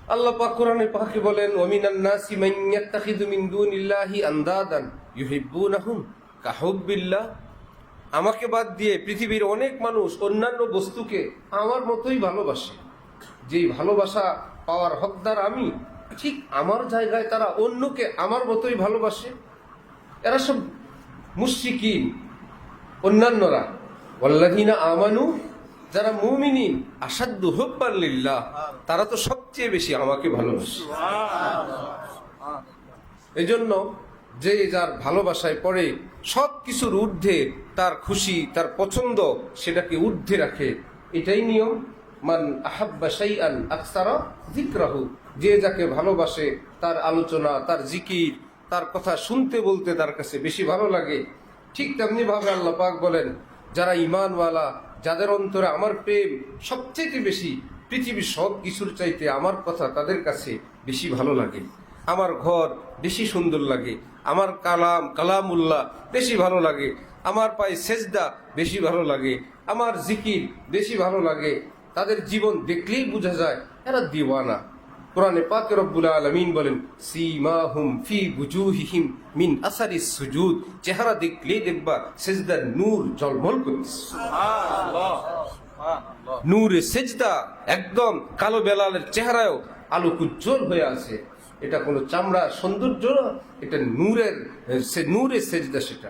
আল্লাহ পাক কোরআনে পাকে বলেন, ওয়ামিনান নাসি মান ইয়াত্তাখিযু মিন দুনিল্লাহি আনদাদান ইউহিব্বুনাহুম কাহুব্বিল্লাহ। আমাকে বাদ দিয়ে পৃথিবীর অনেক মানুষ অন্যান্য বস্তুকে আমার মতোই ভালোবাসে। যেই ভালোবাসা পাওয়ার হকদার আমি, ঠিক আমার জায়গায় তারা অন্যকে আমার মতোই ভালোবাসে। এরা সব মুশরিকিন, অন্যান্যরা। ওয়াল্লাযীনা আমানু, যারা মুমিনিন, আশাদ্দু হুব্বান লিল্লাহ, তারা তো সবচেয়ে বেশি আমাকে ভালোবাসে। এই জন্য যে যার ভালোবাসায় পড়ে সব কিছুর ঊর্ধ্বে তার খুশি, তার পছন্দ, সেটাকে ঊর্ধ্বে রাখে। এটাই নিয়ম। মান আহাব্বা শাইআন আকসারা যিকরাহু, যে যাকে ভালোবাসে তার আলোচনা, তার জিকির, তার কথা শুনতে বলতে তার কাছে বেশি ভালো লাগে। ঠিক তেমনি ভাবে আল্লাহ পাক বলেন, যারা ঈমানওয়ালা, যাদের অন্তরে আমার প্রেম সবচেয়ে বেশি, পৃথিবীর সব কিছুর চাইতে আমার কথা তাদের কাছে বেশি ভালো লাগে, আমার ঘর বেশি সুন্দর লাগে, আমার কালামুল্লাহ বেশি ভালো লাগে, আমার পায়ে সেজদা বেশি ভালো লাগে, আমার জিকির বেশি ভালো লাগে। তাদের জীবন দেখলেই বোঝা যায় এরা দিওয়ানা। কোরআনে পাকে রব্বুল আলামিন বলেন, সীমাহুম ফি বুজুহিহিম মিন আসারিস সুজুদ, চেহারা দেখলেই দেখবা সেজদার নূর ঝলমল করছে। নূরে সেজদা, একদম কালো বেলালের চেহারায়ও আলোক উজ্জ্বল হয়ে আছে। এটা কোনো চামড়ার সৌন্দর্য না, এটা নূরের সেজদা। সেটা